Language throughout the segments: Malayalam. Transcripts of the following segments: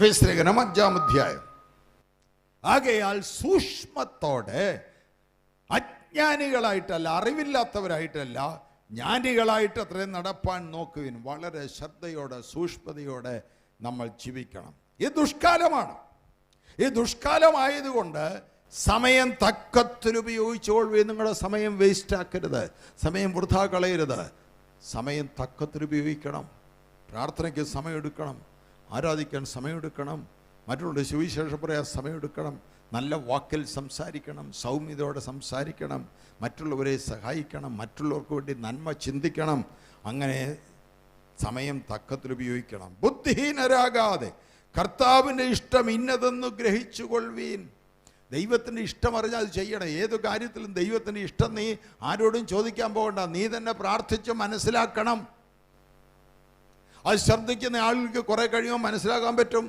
എഫേസ്യർ ലേഖനം 5-ാം അധ്യായം. ആകയാൽ സൂക്ഷ്മത്തോടെ, അജ്ഞാനികളായിട്ടല്ല, അറിവില്ലാത്തവരായിട്ടല്ല, ജ്ഞാനികളായിട്ട് അത്രയും നടപ്പാൻ നോക്കുവിൻ. വളരെ ശ്രദ്ധയോടെ സൂക്ഷ്മതയോടെ നമ്മൾ ജീവിക്കണം. ഈ ദുഷ്കാലമാണ്. ഈ ദുഷ്കാലമായതുകൊണ്ട് സമയം തക്കത്തിൽ ഉപയോഗിച്ചോൾവേ. നിങ്ങളുടെ സമയം വേസ്റ്റ് ആക്കരുത്, സമയം വൃഥാ കളയരുത്. സമയം തക്കത്തിൽ ഉപയോഗിക്കണം. പ്രാർത്ഥനയ്ക്ക് സമയമെടുക്കണം, ആരാധിക്കാൻ സമയമെടുക്കണം, മറ്റുള്ള സുവിശേഷം പറയാൻ സമയമെടുക്കണം, നല്ല വാക്കിൽ സംസാരിക്കണം, സൗമ്യതയോടെ സംസാരിക്കണം, മറ്റുള്ളവരെ സഹായിക്കണം, മറ്റുള്ളവർക്ക് വേണ്ടി നന്മ ചിന്തിക്കണം. അങ്ങനെ സമയം തക്കത്തിൽ ഉപയോഗിക്കണം. ബുദ്ധിഹീനരാകാതെ കർത്താവിൻ്റെ ഇഷ്ടം ഇന്നതെന്ന് ഗ്രഹിച്ചുകൊള്ളുവീൻ. ദൈവത്തിൻ്റെ ഇഷ്ടം അറിഞ്ഞാൽ അത് ചെയ്യണം. ഏതു കാര്യത്തിലും ദൈവത്തിൻ്റെ ഇഷ്ടം നീ ആരോടും ചോദിക്കാൻ പോകണ്ട, നീ തന്നെ പ്രാർത്ഥിച്ച് മനസ്സിലാക്കണം. അത് ശ്രദ്ധിക്കുന്ന ആളുകൾക്ക് കുറേ കഴിയുമ്പോൾ മനസ്സിലാക്കാൻ പറ്റും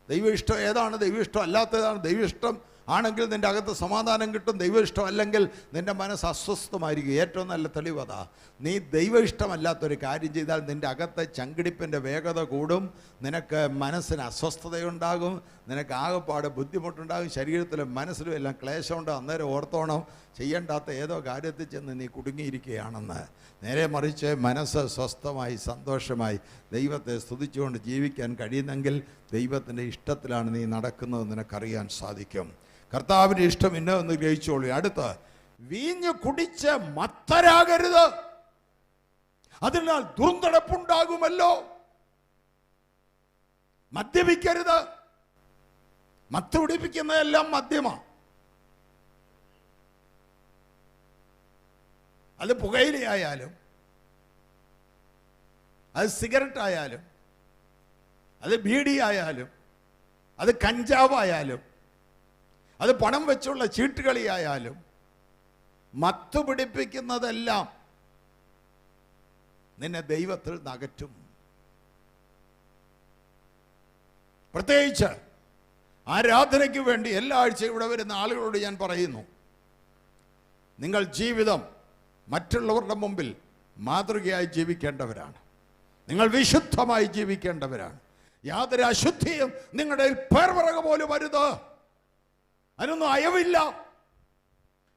ദൈവ ഇഷ്ടം ഏതാണ്, ദൈവ ഇഷ്ടം അല്ലാത്തതാണ്. ദൈവ ഇഷ്ടം ആണെങ്കിൽ നിൻ്റെ അകത്ത് സമാധാനം കിട്ടും, ദൈവ ഇഷ്ടം അല്ലെങ്കിൽ നിൻ്റെ മനസ്സ് അസ്വസ്ഥമായിരിക്കും. ഏറ്റവും നല്ല തെളിവതാ. നീ ദൈവ ഇഷ്ടമല്ലാത്തൊരു കാര്യം ചെയ്താൽ നിൻ്റെ അകത്തെ ചങ്കിടിപ്പിൻ്റെ വേഗത കൂടും, നിനക്ക് മനസ്സിന് അസ്വസ്ഥതയുണ്ടാകും, നിനക്ക് ആകെപ്പാട് ബുദ്ധിമുട്ടുണ്ടാകും, ശരീരത്തിലും മനസ്സിലും എല്ലാം ക്ലേശമുണ്ട്. അന്നേരം ഓർത്തോണം, ചെയ്യേണ്ടാത്ത ഏതോ കാര്യത്തിൽ ചെന്ന് നീ കുടുങ്ങിയിരിക്കുകയാണെന്ന്. നേരെ മറിച്ച് മനസ്സ് സ്വസ്ഥമായി സന്തോഷമായി ദൈവത്തെ സ്തുതിച്ചുകൊണ്ട് ജീവിക്കാൻ കഴിയുന്നെങ്കിൽ ദൈവത്തിൻ്റെ ഇഷ്ടത്തിലാണ് നീ നടക്കുന്നത് നിനക്കറിയാൻ സാധിക്കും. കർത്താവിൻ്റെ ഇഷ്ടം ഇന്നതെന്ന് ഗ്രഹിച്ചോളൂ. അടുത്ത്, വീഞ്ഞ് കുടിച്ച് മത്തരാകരുത്, അതിനാൽ ദുർനടപ്പുണ്ടാകുമല്ലോ. മദ്യപിക്കരുത്. മത്ത് പിടിപ്പിക്കുന്നതെല്ലാം മദ്യമാണ്. അത് പുകയിലയായാലും, അത് സിഗരറ്റ് ആയാലും, അത് ബീഡി ആയാലും, അത് കഞ്ചാവായാലും, അത് പണം വെച്ചുള്ള ചീട്ടുകളിയായാലും, മത്ത് പിടിപ്പിക്കുന്നതെല്ലാം നിന്നെ ദൈവത്തിൽ നകറ്റും. പ്രത്യേകിച്ച് ആരാധനയ്ക്ക് വേണ്ടി എല്ലാ ആഴ്ചയും ഇവിടെ വരുന്ന ആളുകളോട് ഞാൻ പറയുന്നു, നിങ്ങൾ ജീവിതം മറ്റുള്ളവരുടെ മുമ്പിൽ മാതൃകയായി ജീവിക്കേണ്ടവരാണ്. നിങ്ങൾ വിശുദ്ധമായി ജീവിക്കേണ്ടവരാണ്. യാതൊരു അശുദ്ധിയും നിങ്ങളുടെ പേർവറക പോലും വരുത്. അതിനൊന്നും അയവില്ല.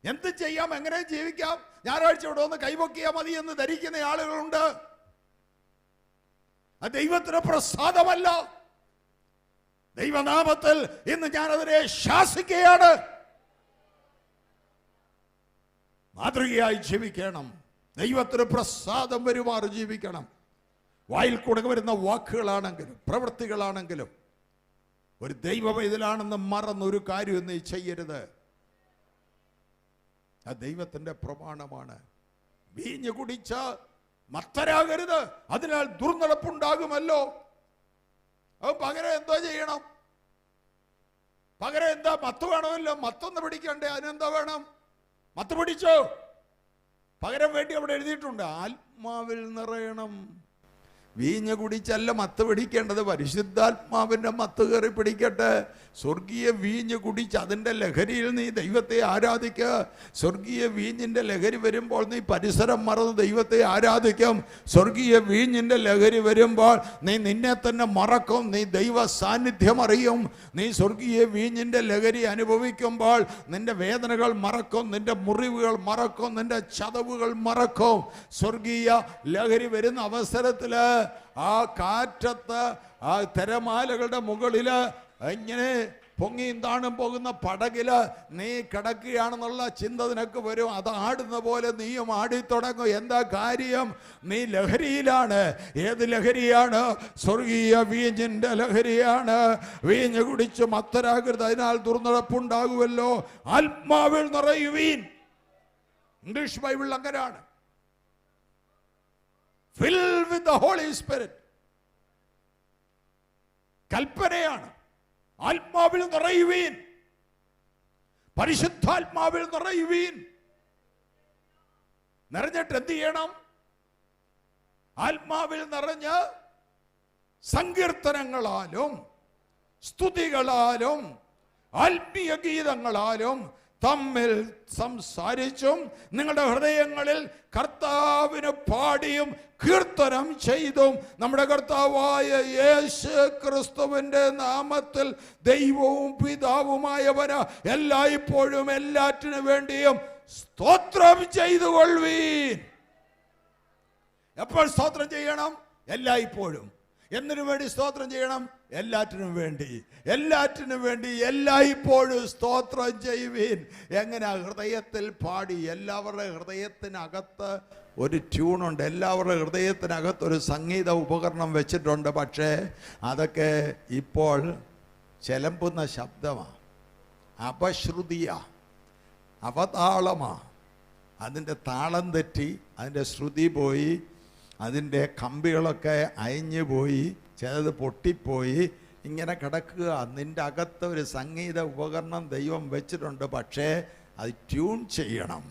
എന്ത് ചെയ്യാം, എങ്ങനെ ജീവിക്കാം, ഞായറാഴ്ച ഇവിടെ ഒന്ന് കൈപൊക്കിയാൽ മതി എന്ന് ധരിക്കുന്ന ആളുകളുണ്ട്. അത് ദൈവത്തിന് പ്രസാദമല്ല. ദൈവനാമത്തിൽ ഇന്ന് ഞാനതിനെ ശാസിക്കുകയാണ്. മാതൃകയായി ജീവിക്കണം. ദൈവത്തിന് പ്രസാദം വരുമാറ് ജീവിക്കണം. വായിൽ കൂടെ വരുന്ന വാക്കുകളാണെങ്കിലും പ്രവൃത്തികളാണെങ്കിലും ഒരു ദൈവപൈതലാണെന്ന് മറന്നൊരു കാര്യം നീ ചെയ്യരുത്. അത് ദൈവത്തിൻ്റെ പ്രമാണമാണ്. വീഞ്ഞ് കുടിച്ച മത്തരാകരുത്, അതിനാൽ ദുർനടപ്പുണ്ടാകുമല്ലോ. അത് പകരം എന്തോ ചെയ്യണം? പകരം എന്താ? മത്ത് വേണമല്ലോ. മത്തൊന്ന് പിടിക്കണ്ടേ? അതിനെന്താ വേണം? മത്ത് പിടിച്ചോ? പകരം വേണ്ടി അവിടെ എഴുതിയിട്ടുണ്ട്, ആത്മാവിൽ നിറയണം. വീഞ്ഞ് കുടിച്ചല്ല മത്ത് പിടിക്കേണ്ടത്, പരിശുദ്ധാത്മാവിൻ്റെ മത്ത് കയറി പിടിക്കട്ടെ. സ്വർഗീയ വീഞ്ഞ് കുടിച്ച് അതിൻ്റെ ലഹരിയിൽ നീ ദൈവത്തെ ആരാധിക്കുക. സ്വർഗീയ വീഞ്ഞിൻ്റെ ലഹരി വരുമ്പോൾ നീ പരിസരം മറന്ന് ദൈവത്തെ ആരാധിക്കും. സ്വർഗീയ വീഞ്ഞിൻ്റെ ലഹരി വരുമ്പോൾ നീ നിന്നെ തന്നെ മറക്കും, നീ ദൈവ സാന്നിധ്യം അറിയും. നീ സ്വർഗീയ വീഞ്ഞിൻ്റെ ലഹരി അനുഭവിക്കുമ്പോൾ നിന്റെ വേദനകൾ മറക്കും, നിന്റെ മുറിവുകൾ മറക്കും, നിന്റെ ചതവുകൾ മറക്കും. സ്വർഗീയ ലഹരി വരുന്ന അവസരത്തിൽ ആ കാറ്റത്ത് ആ തിരമാലകളുടെ മുകളില് ഇങ്ങനെ പൊങ്ങിയും താണും പോകുന്ന പടകില് നീ കിടക്കുകയാണെന്നുള്ള ചിന്ത നിനക്ക് വരും. അത് ആടുന്ന പോലെ നീയും ആടിത്തുടങ്ങും. എന്താ കാര്യം? നീ ലഹരിയിലാണ്. ഏത് ലഹരിയാണ്? സ്വർഗീയ വീഞ്ഞിന്റെ ലഹരിയാണ്. വീഞ്ഞ് കുടിച്ച് മത്തരാകരുത്, അതിനാൽ ദുർനടപ്പുണ്ടാകുമല്ലോ. ആത്മാവിൽ നിറയുവീൻ. ഇംഗ്ലീഷ് ബൈബിൾ അങ്ങനെയാണ്. Filled with the Holy Spirit. കൽപ്പനയാണ്. ആത്മാവിൽ നിറയുവീൻ, പരിശുദ്ധാത്മാവിൽ നിറയുവീൻ. നിറഞ്ഞിട്ട് എന്ത് ചെയ്യണം? ആത്മാവിൽ നിറഞ്ഞ് സങ്കീർത്തനങ്ങളാലും സ്തുതികളാലും ആത്മീയ ഗീതങ്ങളാലും തമ്മിൽ സംസാരിച്ചും നിങ്ങളുടെ ഹൃദയങ്ങളിൽ കർത്താവിന് പാടിയും കീർത്തനം ചെയ്തും നമ്മുടെ കർത്താവായ യേശു ക്രിസ്തുവിന്റെ നാമത്തിൽ ദൈവവും പിതാവുമായവന് എല്ലായ്പ്പോഴും എല്ലാറ്റിനു വേണ്ടിയും സ്തോത്രം ചെയ്തുകൊള്ളുവീൻ. എപ്പോൾ സ്തോത്രം ചെയ്യണം? എല്ലായ്പ്പോഴും. എന്തിനു വേണ്ടി സ്തോത്രം ചെയ്യണം? എല്ലാറ്റിനും വേണ്ടി. എല്ലാറ്റിനും വേണ്ടി എല്ലായ്പ്പോഴും സ്തോത്രം ചെയ്യുവീൻ. എങ്ങനെ? ഹൃദയത്തിൽ പാടി. എല്ലാവരുടെ ഹൃദയത്തിനകത്ത് ഒരു ട്യൂണുണ്ട്, എല്ലാവരുടെ ഹൃദയത്തിനകത്ത് ഒരു സംഗീത ഉപകരണം വെച്ചിട്ടുണ്ട്. പക്ഷേ അതൊക്കെ ഇപ്പോൾ ചെലമ്പുന്ന ശബ്ദമാണ്, അപശ്രുതിയാണ്, അവതാളമാണ്. അതിൻ്റെ താളം തെറ്റി, അതിൻ്റെ ശ്രുതി പോയി, അതിൻ്റെ കമ്പികളൊക്കെ അയഞ്ഞു പോയി, ചിലത് പൊട്ടിപ്പോയി, ഇങ്ങനെ കിടക്കുക. നിൻ്റെ അകത്ത് ഒരു സംഗീത ഉപകരണം ദൈവം വെച്ചിട്ടുണ്ട്. പക്ഷേ അത് ട്യൂൺ ചെയ്യണം.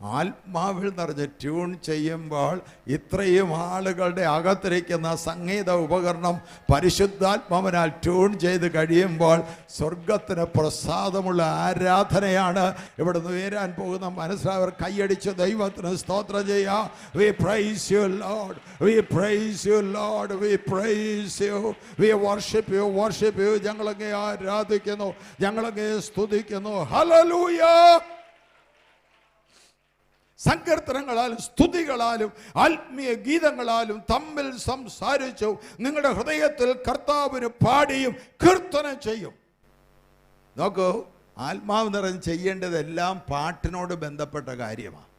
ആത്മാവിൽ നിറഞ്ഞ് ട്യൂൺ ചെയ്യുമ്പോൾ ഇത്രയും ആളുകളുടെ അകത്തിരിക്കുന്ന സംഗീത ഉപകരണം പരിശുദ്ധാത്മാവിനാൽ ട്യൂൺ ചെയ്ത് കഴിയുമ്പോൾ സ്വർഗത്തിന് പ്രസാദമുള്ള ആരാധനയാണ് ഇവിടെ ഉയരാൻ പോകുന്ന. മനസ്സിലായവർ കൈയടിച്ച് ദൈവത്തിന് സ്തോത്രം ചെയ്യുക. We praise you Lord, we praise you Lord, we praise you, we worship you, worship you. ഞങ്ങളങ്ങേ ആരാധിക്കുന്നു, ഞങ്ങളങ്ങേ സ്തുതിക്കുന്നു. ഹല്ലേലൂയ. സങ്കീർത്തനങ്ങളാലും സ്തുതികളാലും ആത്മീയ ഗീതങ്ങളാലും തമ്മിൽ സംസാരിച്ചു നിങ്ങളുടെ ഹൃദയത്തിൽ കർത്താവിന് പാടിയും കീർത്തനം ചെയ്യും. നോക്കൂ, ആത്മാവ് നിറഞ്ഞ് ചെയ്യേണ്ടതെല്ലാം പാട്ടിനോട് ബന്ധപ്പെട്ട കാര്യമാണ്.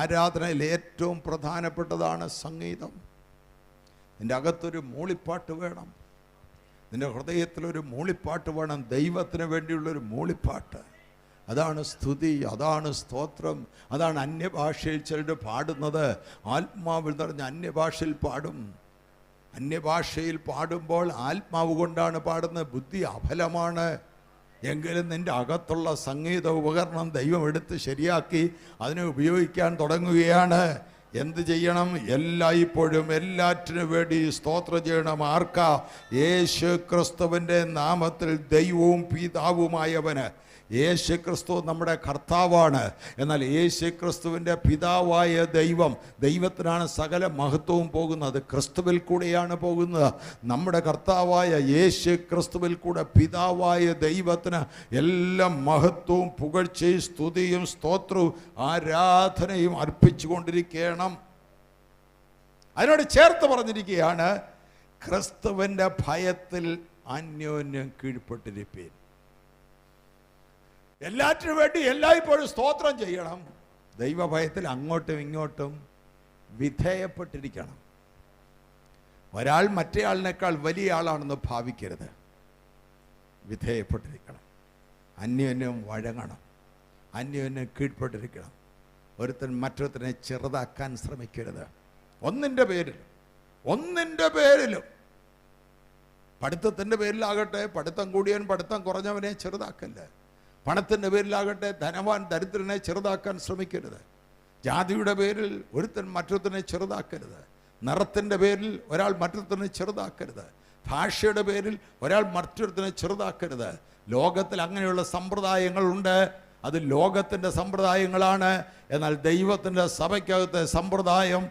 ആരാധനയിൽ ഏറ്റവും പ്രധാനപ്പെട്ടതാണ് സംഗീതം. നിൻ്റെ അകത്തൊരു മൂളിപ്പാട്ട് വേണം, നിൻ്റെ ഹൃദയത്തിലൊരു മൂളിപ്പാട്ട് വേണം. ദൈവത്തിന് വേണ്ടിയുള്ളൊരു മൂളിപ്പാട്ട്. അതാണ് സ്തുതി, അതാണ് സ്തോത്രം, അതാണ് അന്യഭാഷയിൽ ചിലർ പാടുന്നത്. ആത്മാവിൽ നിറഞ്ഞ അന്യഭാഷയിൽ പാടും. അന്യഭാഷയിൽ പാടുമ്പോൾ ആത്മാവ് കൊണ്ടാണ് പാടുന്നത്, ബുദ്ധി അഫലമാണ്. എങ്കിലും നിൻ്റെ അകത്തുള്ള സംഗീത ഉപകരണം ദൈവം എടുത്ത് ശരിയാക്കി അതിനെ ഉപയോഗിക്കാൻ തുടങ്ങുകയാണ്. എന്ത് ചെയ്യണം? എല്ലായ്പ്പോഴും എല്ലാറ്റിനു വേണ്ടി സ്തോത്രം ചെയ്യണം. ആർക്കാ? യേശു ക്രിസ്തുവിൻ്റെ നാമത്തിൽ ദൈവവും പിതാവുമായവന്. യേശു ക്രിസ്തു നമ്മുടെ കർത്താവാണ്. എന്നാൽ യേശു ക്രിസ്തുവിൻ്റെ പിതാവായ ദൈവത്തിനാണ് സകല മഹത്വവും പോകുന്നത്. ക്രിസ്തുവിൽ കൂടെയാണ് പോകുന്നത്. നമ്മുടെ കർത്താവായ യേശു ക്രിസ്തുവിൽ കൂടെ പിതാവായ ദൈവത്തിന് എല്ലാ മഹത്വവും പുകഴ്ചയും സ്തുതിയും സ്തോത്രവും ആരാധനയും അർപ്പിച്ചുകൊണ്ടിരിക്കണം. അതിനോട് ചേർത്ത് പറഞ്ഞിരിക്കുകയാണ്, ക്രിസ്തുവിൻ്റെ ഭയത്തിൽ അന്യോന്യം കീഴ്പ്പെട്ടിരിപ്പീൻ. എല്ലാറ്റിനു വേണ്ടി എല്ലായ്പ്പോഴും സ്തോത്രം ചെയ്യണം. ദൈവഭയത്തിൽ അങ്ങോട്ടും ഇങ്ങോട്ടും വിധേയപ്പെട്ടിരിക്കണം. ഒരാൾ മറ്റേയാളിനേക്കാൾ വലിയ ആളാണെന്ന് ഭാവിക്കരുത്. വിധേയപ്പെട്ടിരിക്കണം. അന്യോന്യം വഴങ്ങണം, അന്യോന്യം കീഴ്പ്പെട്ടിരിക്കണം. ഒരുത്തൻ മറ്റൊരുത്തനെ ചെറുതാക്കാൻ ശ്രമിക്കരുത്. ഒന്നിൻ്റെ പേരിലും പഠിത്തത്തിൻ്റെ പേരിലാകട്ടെ, പഠിത്തം കൂടിയവൻ പഠിത്തം കുറഞ്ഞവനെ ചെറുതാക്കല്ല. പണത്തിൻ്റെ പേരിലാകട്ടെ, ധനവാൻ ദരിദ്രനെ ചെറുതാക്കാൻ ശ്രമിക്കരുത്. ജാതിയുടെ പേരിൽ ഒരുത്തൻ മറ്റൊരുത്തനെ ചെറുതാക്കരുത്. നിറത്തിൻ്റെ പേരിൽ ഒരാൾ മറ്റൊരുത്തനെ ചെറുതാക്കരുത്. ഭാഷയുടെ പേരിൽ ഒരാൾ മറ്റൊരുത്തനെ ചെറുതാക്കരുത്. ലോകത്തിൽ അങ്ങനെയുള്ള സമ്പ്രദായങ്ങളുണ്ട്. അത് ലോകത്തിൻ്റെ സമ്പ്രദായങ്ങളാണ്. എന്നാൽ ദൈവത്തിൻ്റെ സഭയ്ക്കകത്തെ സമ്പ്രദായം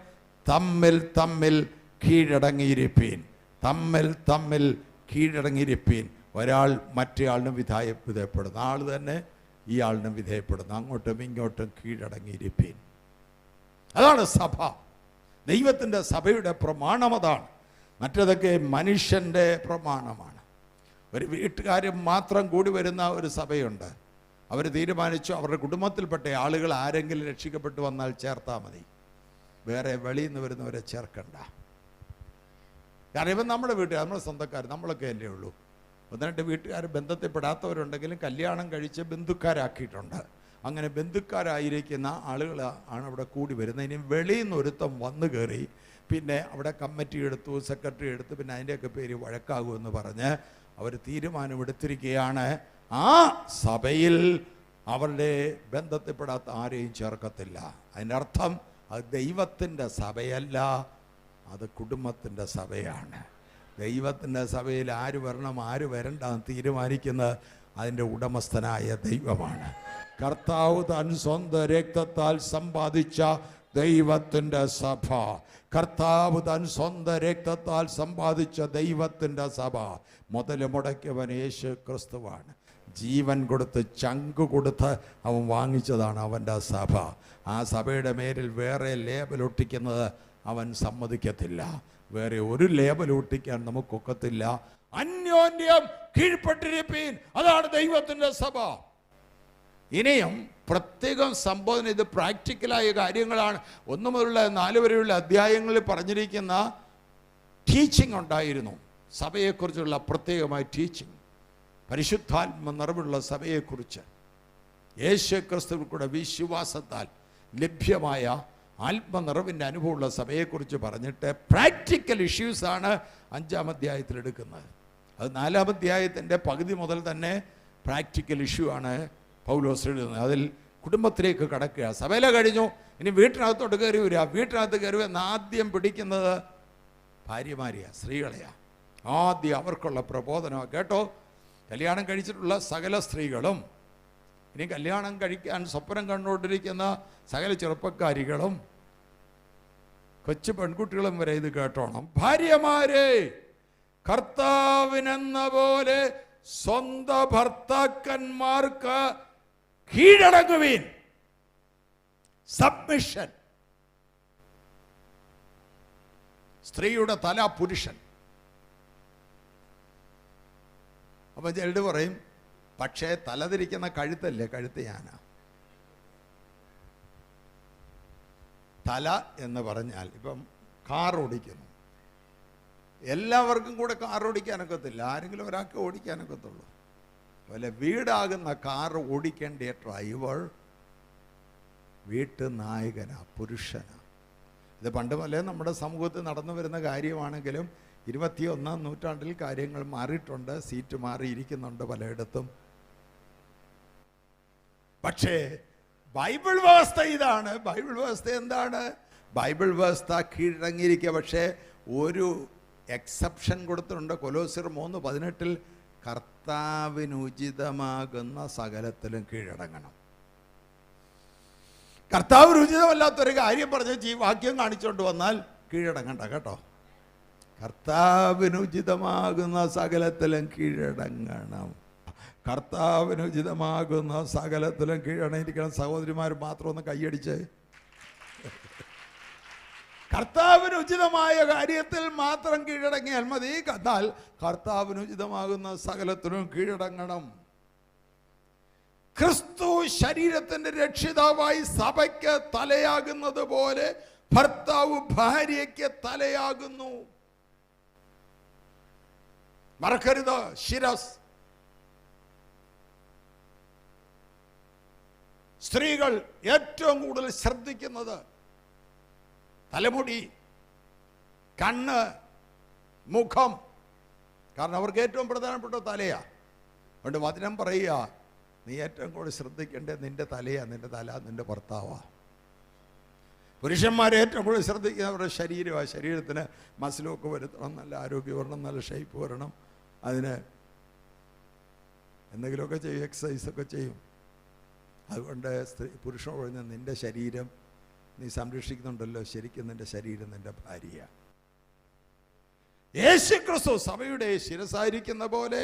തമ്മിൽ കീഴടങ്ങിയിരിപ്പീൻ. തമ്മിൽ കീഴടങ്ങിയിരിപ്പീൻ. ഒരാൾ മറ്റേയാളിനും വിധേയപ്പെടുന്ന ആൾ തന്നെ ഈ ആളിനും വിധേയപ്പെടുന്നു. അങ്ങോട്ടും ഇങ്ങോട്ടും കീഴടങ്ങിയിരിപ്പീൻ. അതാണ് സഭ. ദൈവത്തിൻ്റെ സഭയുടെ പ്രമാണം അതാണ്. മറ്റതൊക്കെ മനുഷ്യൻ്റെ പ്രമാണമാണ്. ഒരു വീട്ടുകാരും മാത്രം കൂടി വരുന്ന ഒരു സഭയുണ്ട്. അവർ തീരുമാനിച്ചു അവരുടെ കുടുംബത്തിൽപ്പെട്ട ആളുകൾ ആരെങ്കിലും രക്ഷിക്കപ്പെട്ടു വന്നാൽ ചേർത്താൽ മതി, വേറെ വെളിയിൽ നിന്ന് വരുന്നവരെ ചേർക്കണ്ട. കാരണം ഇവൻ നമ്മുടെ വീട്ടുകാർ, നമ്മുടെ സ്വന്തക്കാർ, നമ്മളൊക്കെ അല്ലേ ഉള്ളൂ. ഒന്ന് രണ്ട് വീട്ടുകാർ ബന്ധത്തിൽപ്പെടാത്തവരുണ്ടെങ്കിലും കല്യാണം കഴിച്ച് ബന്ധുക്കാരാക്കിയിട്ടുണ്ട്. അങ്ങനെ ബന്ധുക്കാരായിരിക്കുന്ന ആളുകൾ ആണ് അവിടെ കൂടി വരുന്നത്. ഇനി വെളിയിൽ നിന്ന് ഒരുത്തം വന്നു കയറി പിന്നെ അവിടെ കമ്മിറ്റി എടുത്തു, സെക്രട്ടറി എടുത്തു, പിന്നെ അതിൻ്റെയൊക്കെ പേര് വഴക്കാകുമെന്ന് പറഞ്ഞ് അവർ തീരുമാനമെടുത്തിരിക്കുകയാണ്. ആ സഭയിൽ അവരുടെ ബന്ധത്തിൽപ്പെടാത്ത ആരെയും ചേർക്കത്തില്ല. അതിൻ്റെ അർത്ഥം അത് ദൈവത്തിൻ്റെ സഭയല്ല, അത് കുടുംബത്തിൻ്റെ സഭയാണ്. ദൈവത്തിൻ്റെ സഭയിൽ ആര് വരണം ആര് വരണ്ടെന്ന് തീരുമാനിക്കുന്നത് അതിൻ്റെ ഉടമസ്ഥനായ ദൈവമാണ്. കർത്താവ് താൻ സ്വന്തം രക്തത്താൽ സമ്പാദിച്ച ദൈവത്തിൻ്റെ സഭ, കർത്താവ് താൻ സ്വന്തം രക്തത്താൽ സമ്പാദിച്ച ദൈവത്തിൻ്റെ സഭ മുതൽ മുടക്കിയവൻ യേശു ക്രിസ്തുവാണ്. ജീവൻ കൊടുത്ത് ചങ്ക് കൊടുത്ത് അവൻ വാങ്ങിച്ചതാണ് അവൻ്റെ സഭ. ആ സഭയുടെ മേലിൽ വേറെ ലേബൽ ഒട്ടിക്കുന്നത് അവൻ സമ്മതിക്കത്തില്ല. വേറെ ഒരു ലേബൽ ഒട്ടിക്കാൻ നമുക്കൊക്കത്തില്ല. അന്യോന്യം കീഴ്പ്പെട്ടിരിപ്പീൻ, അതാണ് ദൈവത്തിൻ്റെ സഭ. ഇനിയും പ്രത്യേകം സംബോധന, ഇത് പ്രാക്ടിക്കലായ കാര്യങ്ങളാണ്. 1 മുതലുള്ള 4 വരെയുള്ള അധ്യായങ്ങളിൽ പറഞ്ഞിരിക്കുന്ന ടീച്ചിങ് ഉണ്ടായിരുന്നു. സഭയെക്കുറിച്ചുള്ള പ്രത്യേകമായ ടീച്ചിങ്, പരിശുദ്ധാത്മ നിറവുള്ള സഭയെക്കുറിച്ച്, യേശു ക്രിസ്തുവിൽ കൂടെ വിശ്വാസത്താൽ ലഭ്യമായ ആത്മനിറവിൻ്റെ അനുഭവമുള്ള സഭയെക്കുറിച്ച് പറഞ്ഞിട്ട് പ്രാക്ടിക്കൽ ഇഷ്യൂസാണ് 5-ാം അധ്യായത്തിൽ എടുക്കുന്നത്. അത് 4-ാം അധ്യായത്തിൻ്റെ പകുതി മുതൽ തന്നെ പ്രാക്ടിക്കൽ ഇഷ്യൂ ആണ് പൗലോസ് എഴുതുന്നത്. അതിൽ കുടുംബത്തിലേക്ക് കടക്കുക. സഭയില കഴിഞ്ഞു, ഇനി വീട്ടിനകത്തോട്ട് കയറി വരിക. വീട്ടിനകത്ത് കയറി വന്ന് ആദ്യം പിടിക്കുന്നത് ഭാര്യമാരെയാണ്, സ്ത്രീകളെയാണ്. ആദ്യം അവർക്കുള്ള പ്രബോധനമാണ്. കേട്ടോ, കല്യാണം കഴിച്ചിട്ടുള്ള സകല സ്ത്രീകളും, ഇനി കല്യാണം കഴിക്കാൻ സ്വപ്നം കണ്ടുകൊണ്ടിരിക്കുന്ന സകല ചെറുപ്പക്കാരികളും കൊച്ചു പെൺകുട്ടികളും വരെ ഇത് കേട്ടോണം. ഭാര്യമാരെ, കർത്താവിനെന്ന പോലെ സ്വന്തം ഭർത്താക്കന്മാർക്ക് കീഴടങ്ങുവീൻ. സബ്മിഷൻ. സ്ത്രീയുടെ തല പുരുഷൻ. അപ്പം ചിലർ പറയും, പക്ഷേ തലതിരിക്കുന്ന കഴുത്തല്ലേ, കഴുത്ത് ഞാനാ. തല എന്ന് പറഞ്ഞാൽ ഇപ്പം കാർ ഓടിക്കുന്നു, എല്ലാവർക്കും കൂടെ കാർ ഓടിക്കാനൊക്കത്തില്ല, ആരെങ്കിലും ഒരാൾക്ക് ഓടിക്കാനൊക്കത്തുള്ളൂ. അതുപോലെ വീടാകുന്ന കാർ ഓടിക്കേണ്ട ഡ്രൈവർ വീട്ടു നായകനാ, പുരുഷനാ. ഇത് പണ്ട് മുതലേ നമ്മുടെ സമൂഹത്തിൽ നടന്നു വരുന്ന കാര്യമാണെങ്കിലും 21-ാം നൂറ്റാണ്ടിൽ കാര്യങ്ങൾ മാറിയിട്ടുണ്ട്. സീറ്റ് മാറിയിരിക്കുന്നുണ്ട് പലയിടത്തും. പക്ഷേ ബൈബിൾ വ്യവസ്ഥ ഇതാണ്. ബൈബിൾ വ്യവസ്ഥ എന്താണ്? ബൈബിൾ വ്യവസ്ഥ കീഴടങ്ങിയിരിക്കുക. പക്ഷേ ഒരു എക്സെപ്ഷൻ കൊടുത്തിട്ടുണ്ട്. കൊലോസ്യർ 3:18 കർത്താവിനുചിതമാകുന്ന സകലത്തിലും കീഴടങ്ങണം. കർത്താവിന് ഉചിതമല്ലാത്തൊരു കാര്യം പറഞ്ഞ് ഈ വാക്യം കാണിച്ചുകൊണ്ട് വന്നാൽ കീഴടങ്ങണ്ട കേട്ടോ. കർത്താവിനുചിതമാകുന്ന സകലത്തിലും കീഴടങ്ങണം. കർത്താവിനുചിതമാകുന്ന സകലത്തിലും കീഴടങ്ങിയിരിക്കണം. സഹോദരിമാർ മാത്രം ഒന്ന് കൈയടിച്ച്. കർത്താവിനുചിതമായ കാര്യത്തിൽ മാത്രം കീഴടങ്ങിയാൽ മതി. എന്നാൽ കർത്താവിനുചിതമാകുന്ന സകലത്തിലും കീഴടങ്ങണം. ക്രിസ്തു ശരീരത്തിന്റെ രക്ഷിതാവായി സഭയ്ക്ക് തലയാകുന്നത് പോലെ ഭർത്താവ് ഭാര്യയ്ക്ക് തലയാകുന്നു. മറക്കരുത്, ശിരസ്. സ്ത്രീകൾ ഏറ്റവും കൂടുതൽ ശ്രദ്ധിക്കുന്നത് തലമുടി, കണ്ണ്, മുഖം. കാരണം അവർക്ക് ഏറ്റവും പ്രധാനപ്പെട്ട തലയാ. അതുകൊണ്ട് വചനം പറയുക, നീ ഏറ്റവും കൂടുതൽ ശ്രദ്ധിക്കേണ്ടത് നിന്റെ തലയാ. നിന്റെ തല നിന്റെ ഭർത്താവാ. പുരുഷന്മാരെ ഏറ്റവും കൂടുതൽ ശ്രദ്ധിക്കുന്നത് അവരുടെ ശരീരമാണ്. ശരീരത്തിന് മസിലൊക്കെ വരുത്തണം, നല്ല ആരോഗ്യം വരണം, നല്ല ഷേപ്പ് വരണം. അതിന് എന്തെങ്കിലുമൊക്കെ ചെയ്യും, എക്സസൈസൊക്കെ ചെയ്യും. അതുകൊണ്ട് പുരുഷനോട് പറഞ്ഞ നിന്റെ ശരീരം നീ സംരക്ഷിക്കുന്നുണ്ടല്ലോ, ശരിക്കും നിന്റെ ശരീരം നിന്റെ ഭാര്യ. യേശുക്രിസ്തു സഭയുടെ ശിരസായിരിക്കുന്ന പോലെ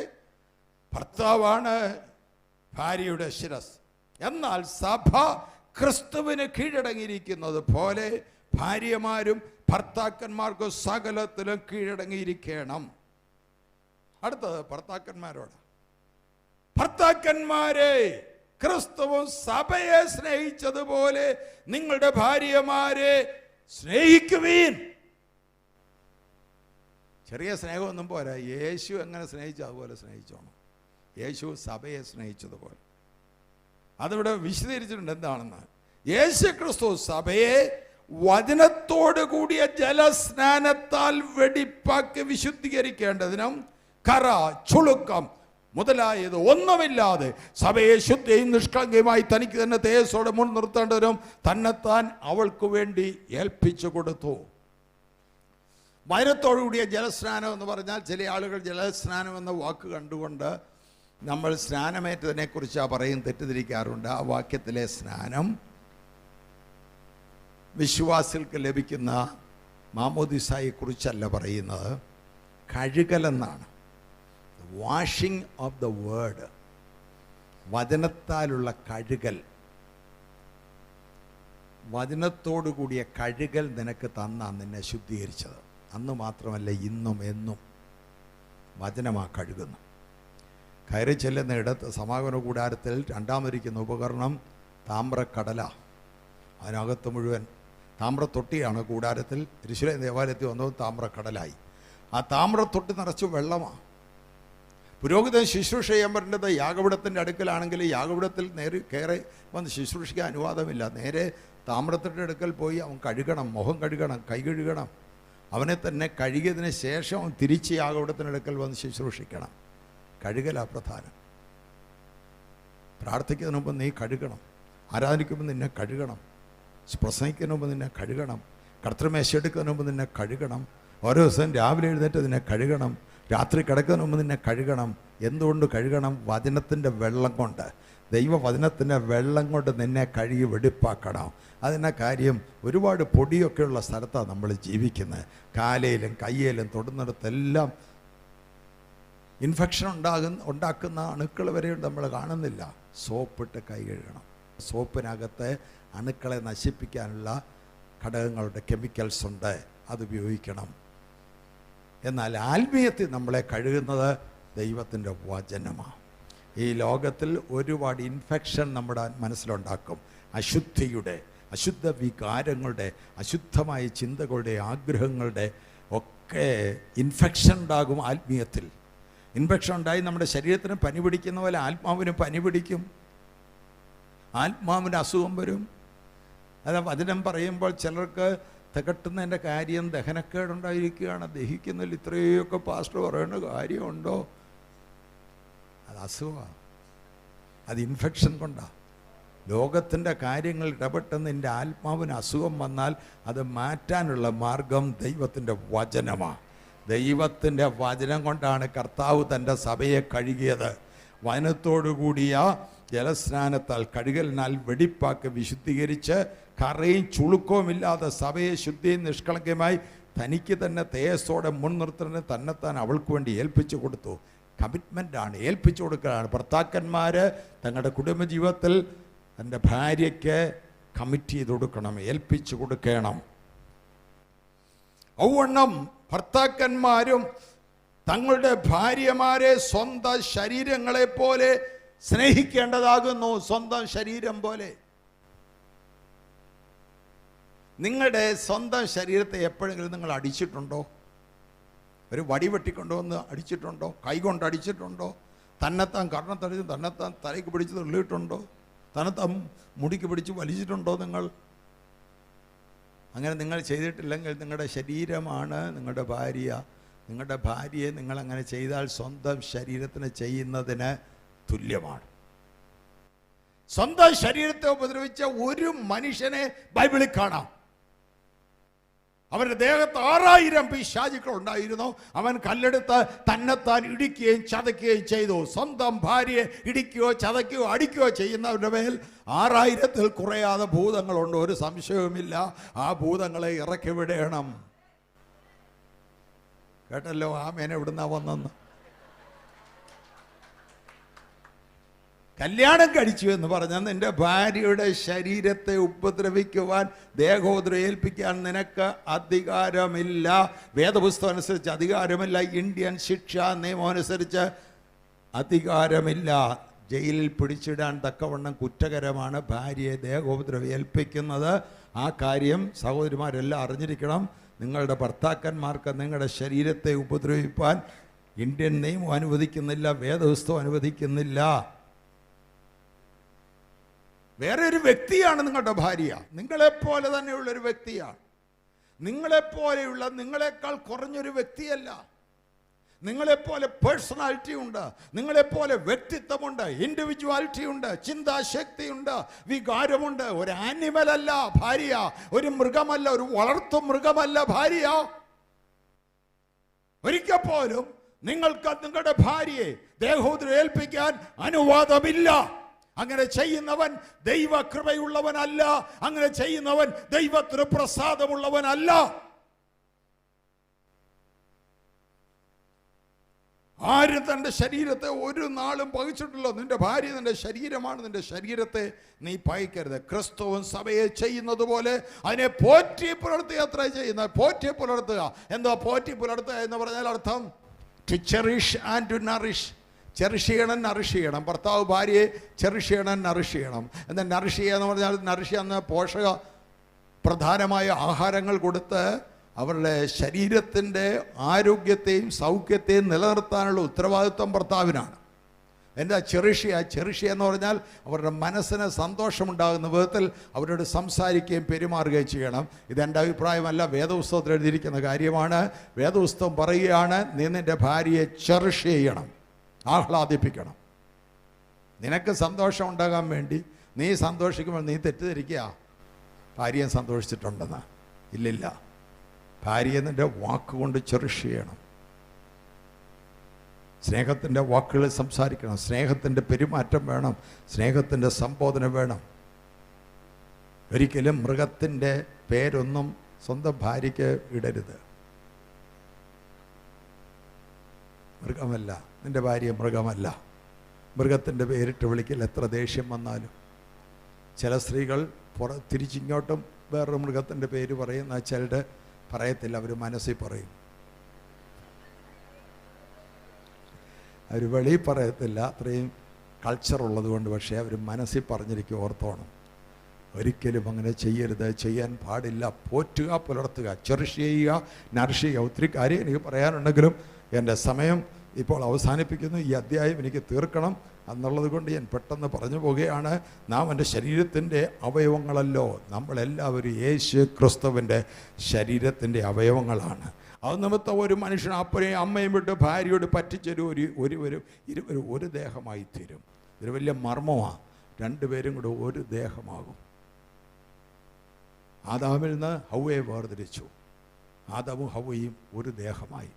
ഭർത്താവാണ് ഭാര്യയുടെ ശിരസ്. എന്നാൽ സഭ ക്രിസ്തുവിന് കീഴടങ്ങിയിരിക്കുന്നത് പോലെ ഭാര്യമാരും ഭർത്താക്കന്മാർക്ക് സകലത്തിലും കീഴടങ്ങിയിരിക്കണം. അടുത്തത് ഭർത്താക്കന്മാരോട്. ഭർത്താക്കന്മാരെ, ക്രിസ്തുവും സഭയെ സ്നേഹിച്ചതുപോലെ നിങ്ങളുടെ ഭാര്യമാരെ സ്നേഹിക്കുവീൻ. ചെറിയ സ്നേഹമൊന്നും പോരാ. യേശു എങ്ങനെ സ്നേഹിച്ചു അതുപോലെ സ്നേഹിച്ചോണം. യേശു സഭയെ സ്നേഹിച്ചതുപോലെ. അതിവിടെ വിശദീകരിച്ചിട്ടുണ്ട് എന്താണെന്ന്. യേശു ക്രിസ്തു സഭയെ വചനത്തോട് കൂടിയ ജലസ്നാനത്താൽ വെടിപ്പാക്കി വിശുദ്ധീകരിക്കേണ്ടതിനും കറ, ചുളുക്കം മുതലായത് ഒന്നുമില്ലാതെ സഭയെ ശുദ്ധിയും നിഷ്കളങ്കയുമായി തനിക്ക് തന്നെ തേജസ്സോടെ മുൻ നിർത്തേണ്ടതിനും തന്നെത്താൻ അവൾക്ക് വേണ്ടി ഏൽപ്പിച്ചു കൊടുത്തു. വചനത്തോടുകൂടിയ ജലസ്നാനം എന്ന് പറഞ്ഞാൽ ചില ആളുകൾ ജലസ്നാനം എന്ന വാക്ക് കണ്ടുകൊണ്ട് നമ്മൾ സ്നാനമേറ്റതിനെ കുറിച്ചാണ് പറയും, തെറ്റിദ്ധരിക്കാറുണ്ട്. ആ വാക്യത്തിലെ സ്നാനം വിശ്വാസികൾക്ക് ലഭിക്കുന്ന മാമോദിസായെ കുറിച്ചല്ല പറയുന്നത്, കഴുകലെന്നാണ്. വാഷിംഗ് ഓഫ് ദ വേർഡ്, വചനത്താലുള്ള കഴുകൽ. വചനത്തോടു കൂടിയ കഴുകൽ നിനക്ക് തന്നാണ് നിന്നെ ശുദ്ധീകരിച്ചത്. അന്ന് മാത്രമല്ല, ഇന്നും എന്നും വചനമാ കഴുകുന്നു. കയറി ചെല്ലുന്ന ഇടത്ത് സമാഗമന കൂടാരത്തിൽ രണ്ടാമതിരിക്കുന്ന ഉപകരണം താമ്രക്കടല. അതിനകത്ത് മുഴുവൻ താമ്രത്തൊട്ടിയാണ്. കൂടാരത്തിൽ യെരൂശലേം ദേവാലയത്തിൽ വന്നത് താമ്രക്കടലായി. ആ താമ്രത്തൊട്ടി നിറച്ച് വെള്ളമാണ്. പുരോഹിതൻ ശുശ്രൂഷ ചെയ്യാൻ പറ്റേണ്ടത് യാഗപീഠത്തിൻ്റെ അടുക്കലാണെങ്കിൽ യാഗപീഠത്തിൽ നേരെ കയറി വന്ന് ശുശ്രൂഷിക്കാൻ അനുവാദമില്ല. നേരെ താമ്രത്തിൻ്റെ അടുക്കൽ പോയി അവൻ കഴുകണം, മുഖം കഴുകണം, കൈ കഴുകണം. അവനെ തന്നെ കഴുകിയതിന് ശേഷം അവൻ തിരിച്ച് യാഗപീഠത്തിൻ്റെ അടുക്കൽ വന്ന് ശുശ്രൂഷിക്കണം. കഴുകലാ പ്രധാനം. പ്രാർത്ഥിക്കുന്നതിന് മുമ്പ് നീ കഴുകണം, ആരാധനിക്കുമ്പോൾ നിന്നെ കഴുകണം, പ്രസംഗിക്കുന്നതിന് മുമ്പ് നിന്നെ കഴുകണം, കർത്തൃമേശ എടുക്കുന്നതിന് മുമ്പ് നിന്നെ കഴുകണം, ഓരോ ദിവസം രാവിലെ എഴുന്നേറ്റ് നിന്നെ കഴുകണം, രാത്രി കിടക്കുന്നതിന് മുമ്പ് നിന്നെ കഴുകണം. എന്തുകൊണ്ട് കഴുകണം? വചനത്തിൻ്റെ വെള്ളം കൊണ്ട്, ദൈവവചനത്തിൻ്റെ വെള്ളം കൊണ്ട് നിന്നെ കഴുകി വെടിപ്പാക്കണം. അതിൻ്റെ കാര്യം, ഒരുപാട് പൊടിയൊക്കെയുള്ള സ്ഥലത്താണ് നമ്മൾ ജീവിക്കുന്നത്. കാലയിലും കയ്യിലും തൊടുന്നിടത്തെല്ലാം ഇൻഫെക്ഷൻ ഉണ്ടാക്കുന്ന അണുക്കൾ വരെ നമ്മൾ കാണുന്നില്ല. സോപ്പിട്ട് കൈ കഴുകണം. സോപ്പിനകത്ത് അണുക്കളെ നശിപ്പിക്കാനുള്ള ഘടകങ്ങളുടെ കെമിക്കൽസ് ഉണ്ട്, അതുപയോഗിക്കണം. എന്നാൽ ആത്മീയത്തിൽ നമ്മളെ കഴുകുന്നത് ദൈവത്തിൻ്റെ വചനമാണ്. ഈ ലോകത്തിൽ ഒരുപാട് ഇൻഫെക്ഷൻ നമ്മുടെ മനസ്സിലുണ്ടാക്കും. അശുദ്ധിയുടെ, അശുദ്ധ വികാരങ്ങളുടെ, അശുദ്ധമായ ചിന്തകളുടെ, ആഗ്രഹങ്ങളുടെ ഒക്കെ ഇൻഫെക്ഷൻ ഉണ്ടാകും ആത്മീയത്തിൽ. ഇൻഫെക്ഷൻ ഉണ്ടായി നമ്മുടെ ശരീരത്തിന് പനി പിടിക്കുന്ന പോലെ ആത്മാവിന് പനി പിടിക്കും, ആത്മാവിന് അസുഖം വരും. അത് വചനം പറയുമ്പോൾ ചിലർക്ക് തികട്ടുന്നതിൻ്റെ കാര്യം ദഹനക്കേടുണ്ടായിരിക്കുകയാണ്. ദഹിക്കുന്നതിൽ ഇത്രയൊക്കെ പാസ്റ്റർ പറയേണ്ട കാര്യമുണ്ടോ? അത് അസുഖമാണ്, അത് ഇൻഫെക്ഷൻ കൊണ്ടാണ്. ലോകത്തിൻ്റെ കാര്യങ്ങൾ ഇടപെട്ടെന്ന് എൻ്റെ ആത്മാവിന് അസുഖം വന്നാൽ അത് മാറ്റാനുള്ള മാർഗം ദൈവത്തിൻ്റെ വചനമാണ്. ദൈവത്തിൻ്റെ വചനം കൊണ്ടാണ് കർത്താവ് തൻ്റെ സഭയെ കഴുകിയത്. വചനത്തോടുകൂടിയ ജലസ്നാനത്താൽ, കഴുകലിനാൽ വെടിപ്പാക്കി വിശുദ്ധീകരിച്ച് കറയും ചുളുക്കവുമില്ലാതെ സഭയെ ശുദ്ധിയും നിഷ്കളങ്കമായി തനിക്ക് തന്നെ തേജസ്സോടെ മുൻനിർത്തുന്നതിന് തന്നെത്താൻ അവൾക്ക് വേണ്ടി ഏൽപ്പിച്ചു കൊടുത്തു. കമ്മിറ്റ്മെൻ്റാണ്, ഏൽപ്പിച്ചു കൊടുക്കലാണ്. ഭർത്താക്കന്മാർ തങ്ങളുടെ കുടുംബജീവിതത്തിൽ തൻ്റെ ഭാര്യയ്ക്ക് കമ്മിറ്റ് ചെയ്ത് കൊടുക്കണം, ഏൽപ്പിച്ചു കൊടുക്കണം. ഔവണ്ണം ഭർത്താക്കന്മാരും തങ്ങളുടെ ഭാര്യമാരെ സ്വന്തം ശരീരങ്ങളെ പോലെ സ്നേഹിക്കേണ്ടതാകുന്നു. സ്വന്തം ശരീരം പോലെ. നിങ്ങളുടെ സ്വന്തം ശരീരത്തെ എപ്പോഴെങ്കിലും നിങ്ങൾ അടിച്ചിട്ടുണ്ടോ? ഒരു വടി വെട്ടിക്കൊണ്ടുവന്ന് അടിച്ചിട്ടുണ്ടോ? കൈകൊണ്ട് അടിച്ചിട്ടുണ്ടോ? തന്നെത്താൻ കർണത്തടിച്ച് തന്നെത്താൻ തലയ്ക്ക് പിടിച്ച് തള്ളിയിട്ടുണ്ടോ? തന്നെത്താൻ മുടിക്ക് പിടിച്ച് വലിച്ചിട്ടുണ്ടോ നിങ്ങൾ? അങ്ങനെ നിങ്ങൾ ചെയ്തിട്ടില്ലെങ്കിൽ നിങ്ങളുടെ ശരീരമാണ് നിങ്ങളുടെ ഭാര്യ. നിങ്ങളുടെ ഭാര്യയെ നിങ്ങളങ്ങനെ ചെയ്താൽ സ്വന്തം ശരീരത്തിന് ചെയ്യുന്നതിന് തുല്യമാണ്. സ്വന്തം ശരീരത്തെ ഉപദ്രവിച്ച ഒരു മനുഷ്യനെ ബൈബിളിൽ കാണാം. അവരുടെ ദേഹത്ത് 6000 പിശാചുക്കൾ ഉണ്ടായിരുന്നു. അവൻ കല്ലെടുത്ത് തന്നെത്താൻ ഇടിക്കുകയും ചതയ്ക്കുകയും ചെയ്തു. സ്വന്തം ഭാര്യയെ ഇടിക്കുകയോ ചതയ്ക്കുകയോ അടിക്കുകയോ ചെയ്യുന്നവരുടെ മേൽ 6000-ൽ കുറയാതെ ഭൂതങ്ങളുണ്ട്, ഒരു സംശയവുമില്ല. ആ ഭൂതങ്ങളെ ഇറക്കി വിടണം. കേട്ടല്ലോ ആമേൻ എവിടുന്നാ വന്നെന്ന്. കല്യാണം കഴിച്ചു എന്ന് പറഞ്ഞാൽ നിന്റെ ഭാര്യയുടെ ശരീരത്തെ ഉപദ്രവിക്കുവാൻ, ദേഹോദ്രം ഏൽപ്പിക്കാൻ നിനക്ക് അധികാരമില്ല. വേദപുസ്തകം അനുസരിച്ച് അധികാരമില്ല. ഇന്ത്യൻ ശിക്ഷാ നിയമം അനുസരിച്ച് അധികാരമില്ല. ജയിലിൽ പിടിച്ചിടാൻ തക്കവണ്ണം കുറ്റകരമാണ് ഭാര്യയെ ദേഹോപദ്രവം ഏൽപ്പിക്കുന്നത്. ആ കാര്യം സഹോദരിമാരെല്ലാം അറിഞ്ഞിരിക്കണം. നിങ്ങളുടെ ഭർത്താക്കന്മാർക്ക് നിങ്ങളുടെ ശരീരത്തെ ഉപദ്രവിപ്പാൻ ഇന്ത്യൻ നിയമം അനുവദിക്കുന്നില്ല, വേദപുസ്തകം അനുവദിക്കുന്നില്ല. വേറെ ഒരു വ്യക്തിയാണ് നിങ്ങളുടെ ഭാര്യ. നിങ്ങളെപ്പോലെ തന്നെയുള്ളൊരു വ്യക്തിയാണ്. നിങ്ങളെപ്പോലെയുള്ള, നിങ്ങളെക്കാൾ കുറഞ്ഞൊരു വ്യക്തിയല്ല. നിങ്ങളെപ്പോലെ പേഴ്സണാലിറ്റി ഉണ്ട്, നിങ്ങളെപ്പോലെ വ്യക്തിത്വമുണ്ട്, ഇൻഡിവിജ്വാലിറ്റി ഉണ്ട്, ചിന്താശക്തിയുണ്ട്, വികാരമുണ്ട്. ഒരു ആനിമൽ അല്ല ഭാര്യ, ഒരു മൃഗമല്ല, ഒരു വളർത്തു മൃഗമല്ല ഭാര്യ. ഒരിക്കൽ പോലും നിങ്ങൾക്ക് നിങ്ങളുടെ ഭാര്യയെ ദേഹോദരം ഏൽപ്പിക്കാൻ അനുവാദമില്ല. അങ്ങനെ ചെയ്യുന്നവൻ ദൈവകൃപയുള്ളവനല്ല. അങ്ങനെ ചെയ്യുന്നവൻ ദൈവത്തിന് പ്രസാദമുള്ളവനല്ല. ആരും തൻ്റെ ശരീരത്തെ ഒരു നാളും പകച്ചിട്ടില്ല. നിന്റെ ഭാര്യ നിന്റെ ശരീരമാണ്. നിന്റെ ശരീരത്തെ നീ പകയ്ക്കരുത്. ക്രിസ്തുവും സഭയെ ചെയ്യുന്നത് പോലെ അതിനെ പോറ്റി പുലർത്തുക അത്ര ചെയ്യുന്നത്. പോറ്റി പുലർത്തുക. എന്താ പോറ്റി പുലർത്തുക എന്ന് പറഞ്ഞാൽ അർത്ഥം? To cherish and to nourish. Cherish ചെയ്യണം, നറിഷ് ചെയ്യണം. ഭർത്താവ് ഭാര്യയെ ചെറിഷ് ചെയ്യണം, നറിഷ് ചെയ്യണം. എന്നാൽ നറിഷ് ചെയ്യുക എന്ന് പറഞ്ഞാൽ നറിഷ് എന്ന പോഷക പ്രധാനമായ ആഹാരങ്ങൾ കൊടുത്ത് അവരുടെ ശരീരത്തിൻ്റെ ആരോഗ്യത്തെയും സൗഖ്യത്തെയും നിലനിർത്താനുള്ള ഉത്തരവാദിത്വം ഭർത്താവിനാണ്. എന്താ ചെറിഷ്യ? ചെറിഷ്യ എന്ന് പറഞ്ഞാൽ അവരുടെ മനസ്സിന് സന്തോഷമുണ്ടാകുന്ന വിധത്തിൽ അവരോട് സംസാരിക്കുകയും പെരുമാറുകയും ചെയ്യണം. ഇതെൻ്റെ അഭിപ്രായമല്ല, വേദപുസ്തകത്തിൽ എഴുതിയിരിക്കുന്ന കാര്യമാണ്. വേദപുസ്തകം പറയുകയാണ്, നീ നിൻ്റെ ഭാര്യയെ ചെറിഷ് ചെയ്യണം, ആഹ്ലാദിപ്പിക്കണം. നിനക്ക് സന്തോഷം ഉണ്ടാകാൻ വേണ്ടി നീ സന്തോഷിക്കുമ്പോൾ നീ തെറ്റിദ്ധരിക്കുക ഭാര്യയെ സന്തോഷിച്ചിട്ടുണ്ടെന്ന്. ഇല്ലില്ല. ഭാര്യയെ നിൻ്റെ വാക്കുകൊണ്ട് ചെറിഷ് ചെയ്യണം. സ്നേഹത്തിൻ്റെ വാക്കുകൾ സംസാരിക്കണം. സ്നേഹത്തിൻ്റെ പെരുമാറ്റം വേണം. സ്നേഹത്തിൻ്റെ സംബോധന വേണം. ഒരിക്കലും മൃഗത്തിൻ്റെ പേരൊന്നും സ്വന്തം ഭാര്യയ്ക്ക് ഇടരുത്. മൃഗമല്ല, നിൻ്റെ ഭാര്യ മൃഗമല്ല. മൃഗത്തിൻ്റെ പേരിട്ട് വിളിക്കൽ. എത്ര ദേഷ്യം വന്നാലും ചില സ്ത്രീകൾ തിരിച്ചിങ്ങോട്ടും വേറൊരു മൃഗത്തിൻ്റെ പേര് പറയുന്ന ചിലരുടെ പറയത്തില്ല, അവർ മനസ്സിൽ പറയും. അവർ വെളിയിൽ പറയത്തില്ല, അത്രയും കൾച്ചറുള്ളത് കൊണ്ട്. പക്ഷേ അവർ മനസ്സിൽ പറഞ്ഞിരിക്കും. ഓർത്തോണം, ഒരിക്കലും അങ്ങനെ ചെയ്യരുത്, ചെയ്യാൻ പാടില്ല. പോറ്റുക, പുലർത്തുക, ചെറിഷ് ചെയ്യുക, നറിഷ് ചെയ്യുക. ഒത്തിരി കാര്യം എനിക്ക് പറയാനുണ്ടെങ്കിലും എൻ്റെ സമയം ഇപ്പോൾ അവസാനിപ്പിക്കുന്നു. ഈ അധ്യായം എനിക്ക് തീർക്കണം എന്നുള്ളത് കൊണ്ട് ഞാൻ പെട്ടെന്ന് പറഞ്ഞു പോവുകയാണ്. നാം എൻ്റെ ശരീരത്തിൻ്റെ അവയവങ്ങളല്ലോ. നമ്മളെല്ലാവരും യേശു ക്രിസ്തുവിൻ്റെ ശരീരത്തിൻ്റെ അവയവങ്ങളാണ്. അത് നിമിത്തം ഒരു മനുഷ്യൻ അപ്പനെയും അമ്മയും വിട്ട് ഭാര്യയോട് പറ്റിച്ചൊരു ഇരുവരും ഒരു ദേഹമായി തീരും. ഇതൊരു വലിയ മർമ്മമാണ്. രണ്ടുപേരും കൂടെ ഒരു ദേഹമാകും. ആദാമിൽ നിന്ന് ഹവ്വയെ വേർതിരിച്ചു. ആദാമും ഹവ്വയും ഒരു ദേഹമായി.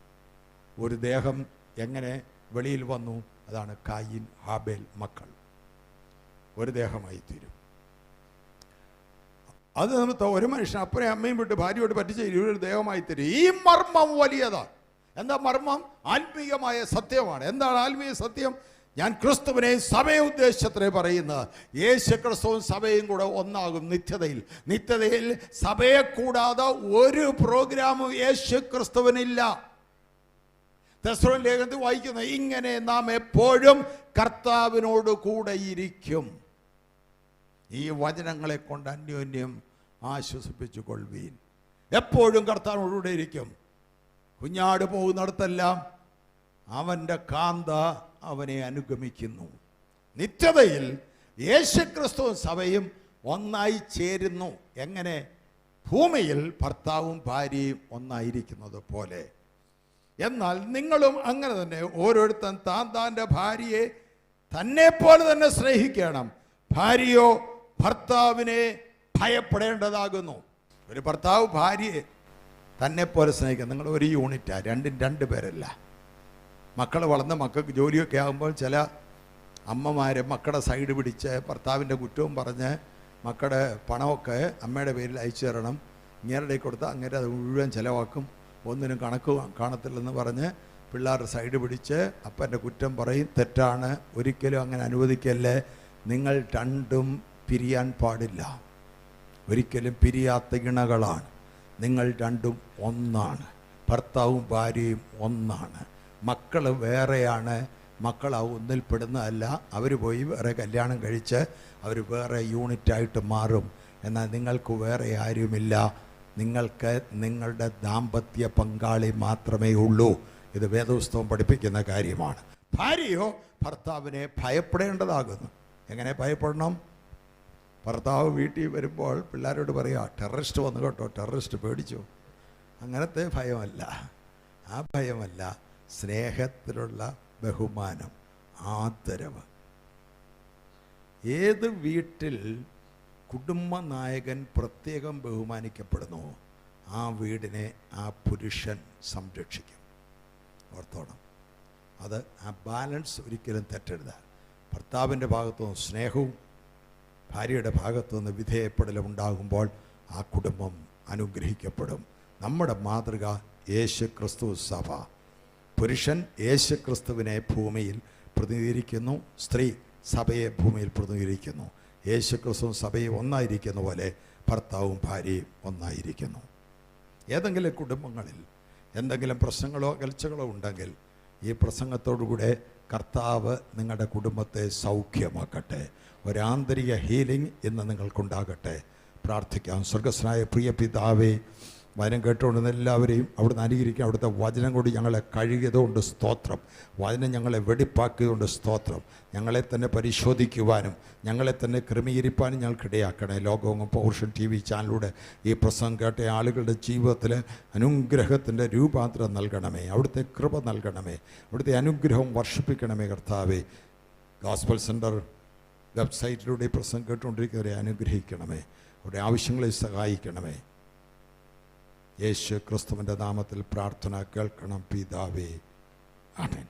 ഒരു ദേഹം എങ്ങനെ വെളിയിൽ വന്നു? അതാണ് കായിൻ ഹാബേൽ മക്കൾ. ഒരു ദേഹമായി തീരും. അത് നിമിത്തം ഒരു മനുഷ്യൻ അപ്പനെയും അമ്മയും വിട്ട് ഭാര്യയോട് പറ്റിച്ച ഇരുവരും ദേഹമായി തീരും. ഈ മർമ്മം വലിയതാണ്. എന്താ മർമ്മം? ആത്മീയമായ സത്യമാണ്. എന്താണ് ആത്മീയ സത്യം? ഞാൻ ക്രിസ്തുവിനെയും സഭയെ ഉദ്ദേശിച്ചത്രേ പറയുന്നത്. യേശു ക്രിസ്തുവും സഭയും കൂടെ ഒന്നാകും നിത്യതയിൽ. നിത്യതയിൽ സഭയെ കൂടാതെ ഒരു പ്രോഗ്രാമും യേശു ക്രിസ്തുവിനില്ല. തെസ്സലോനിക്കർ ലേഖനത്തിൽ വായിക്കുന്ന ഇങ്ങനെ നാം എപ്പോഴും കർത്താവിനോട് കൂടെ ഇരിക്കും. ഈ വചനങ്ങളെ കൊണ്ട് അന്യോന്യം ആശ്വസിപ്പിച്ചു കൊള്ളുവീൻ. എപ്പോഴും കർത്താവിനോടുകൂടെ ഇരിക്കും. കുഞ്ഞാട് പോകുന്നിടത്തെല്ലാം അവൻ്റെ കാന്ത അവനെ അനുഗമിക്കുന്നു. നിത്യതയിൽ യേശുക്രിസ്തുവും സഭയും ഒന്നായി ചേരുന്നു. എങ്ങനെ? ഭൂമിയിൽ ഭർത്താവും ഭാര്യയും ഒന്നായിരിക്കുന്നത് പോലെ. എന്നാൽ നിങ്ങളും അങ്ങനെ തന്നെ ഓരോരുത്തൻ താൻ താൻ്റെ ഭാര്യയെ തന്നെ പോലെ തന്നെ സ്നേഹിക്കണം. ഭാര്യയോ ഭർത്താവിനെ ഭയപ്പെടേണ്ടതാകുന്നു. ഒരു ഭർത്താവ് ഭാര്യയെ തന്നെ പോലെ സ്നേഹിക്കണം. നിങ്ങൾ ഒരു യൂണിറ്റാണ്, രണ്ടു പേരല്ല. മക്കൾ വളർന്ന് മക്കൾക്ക് ജോലിയൊക്കെ ആകുമ്പോൾ ചില അമ്മമാർ മക്കളുടെ സൈഡ് പിടിച്ച് ഭർത്താവിൻ്റെ കുറ്റവും പറഞ്ഞ് മക്കളുടെ പണമൊക്കെ അമ്മയുടെ പേരിൽ അയച്ചു തരണം, ഇങ്ങേരുടെ കൊടുത്താൽ അങ്ങനെ അത് മുഴുവൻ ചിലവാക്കും, ഒന്നിനും കണക്ക് കാണത്തില്ലെന്ന് പറഞ്ഞ് പിള്ളേരുടെ സൈഡ് പിടിച്ച് അപ്പൻ്റെ കുറ്റം പറയും. തെറ്റാണ്. ഒരിക്കലും അങ്ങനെ അനുവദിക്കല്ലേ. നിങ്ങൾ രണ്ടും പിരിയാൻ പാടില്ല. ഒരിക്കലും പിരിയാത്ത ഇണകളാണ്. നിങ്ങൾ രണ്ടും ഒന്നാണ്. ഭർത്താവും ഭാര്യയും ഒന്നാണ്. മക്കൾ വേറെയാണ്. മക്കൾ ആ ഒന്നിൽപ്പെടുന്നതല്ല. അവർ പോയി വേറെ കല്യാണം കഴിച്ച് അവർ വേറെ യൂണിറ്റായിട്ട് മാറും. എന്നാൽ നിങ്ങൾക്ക് വേറെ ആരുമില്ല. നിങ്ങൾക്ക് നിങ്ങളുടെ ദാമ്പത്യ പങ്കാളി മാത്രമേ ഉള്ളൂ. ഇത് വേദപുസ്തകം പഠിപ്പിക്കുന്ന കാര്യമാണ്. ഭാര്യയോ ഭർത്താവിനെ ഭയപ്പെടേണ്ടതാകുന്നു. എങ്ങനെ ഭയപ്പെടണം? ഭർത്താവ് വീട്ടിൽ വരുമ്പോൾ പിള്ളേരോട് പറയുക, ടെററിസ്റ്റ് വന്നു കേട്ടോ, ടെററിസ്റ്റ് പേടിച്ചു. അങ്ങനത്തെ ഭയമല്ല. ആ ഭയമല്ല. സ്നേഹത്തിലുള്ള ബഹുമാനം, ആദരവ്. ഏത് വീട്ടിൽ കുടുംബനായകൻ പ്രത്യേകം ബഹുമാനിക്കപ്പെടുന്നു, ആ വീടിനെ ആ പുരുഷൻ സംരക്ഷിക്കും. ഓർത്തോണം. അത് ആ ബാലൻസ് ഒരിക്കലും തെറ്റരുത്. ഭർത്താവിൻ്റെ ഭാഗത്തുനിന്ന് സ്നേഹവും ഭാര്യയുടെ ഭാഗത്തുനിന്ന് വിധേയപ്പെടലും ഉണ്ടാകുമ്പോൾ ആ കുടുംബം അനുഗ്രഹിക്കപ്പെടും. നമ്മുടെ മാതൃക യേശു ക്രിസ്തു സഭ. പുരുഷൻ യേശു ക്രിസ്തുവിനെ ഭൂമിയിൽ പ്രതിനിധീകരിക്കുന്നു, സ്ത്രീ സഭയെ ഭൂമിയിൽ പ്രതിനിധീകരിക്കുന്നു. യേശു ക്രിസ്തു സഭയെ ഒന്നായിരിക്കുന്ന പോലെ ഭർത്താവും ഭാര്യയും ഒന്നായിരിക്കുന്നു. ഏതെങ്കിലും കുടുംബങ്ങളിൽ എന്തെങ്കിലും പ്രശ്നങ്ങളോ അകൽച്ചകളോ ഉണ്ടെങ്കിൽ ഈ പ്രസംഗത്തോടുകൂടെ കർത്താവ് നിങ്ങളുടെ കുടുംബത്തെ സൗഖ്യമാക്കട്ടെ. ഒരാന്തരിക ഹീലിംഗ് ഇന്ന് നിങ്ങൾക്കുണ്ടാകട്ടെ. പ്രാർത്ഥിക്കാം. സ്വർഗസ്നായ പ്രിയ പിതാവേ, വചനം കേട്ടുകൊണ്ടുന്ന എല്ലാവരെയും അവിടുന്ന് അനുകരിക്കുക. അവിടുത്തെ വചനം കൊണ്ട് ഞങ്ങളെ കഴുകിയതുകൊണ്ട് സ്തോത്രം. വചനം ഞങ്ങളെ വെടിപ്പാക്കിയതുകൊണ്ട് സ്തോത്രം. ഞങ്ങളെ തന്നെ പരിശോധിക്കുവാനും ഞങ്ങളെ തന്നെ ക്രമീകരിപ്പാനും ഞങ്ങൾക്കിടയാക്കണേ. ലോകവും പൗർഷൻ TV ചാനലിലൂടെ ഈ പ്രസംഗം കേട്ട ആളുകളുടെ ജീവിതത്തിൽ അനുഗ്രഹത്തിൻ്റെ രൂപാന്തരം നൽകണമേ. അവിടുത്തെ കൃപ നൽകണമേ. അവിടുത്തെ അനുഗ്രഹം വർഷിപ്പിക്കണമേ കർത്താവേ. ഗോസ്പൽ സെൻറ്റർ വെബ്സൈറ്റിലൂടെ ഈ പ്രസംഗം കേട്ടുകൊണ്ടിരിക്കുന്നവരെ അനുഗ്രഹിക്കണമേ. അവരുടെ ആവശ്യങ്ങളെ സഹായിക്കണമേ. യേശു ക്രിസ്തുവിൻ്റെ നാമത്തിൽ പ്രാർത്ഥന കേൾക്കണം പിതാവേ. ആമേൻ.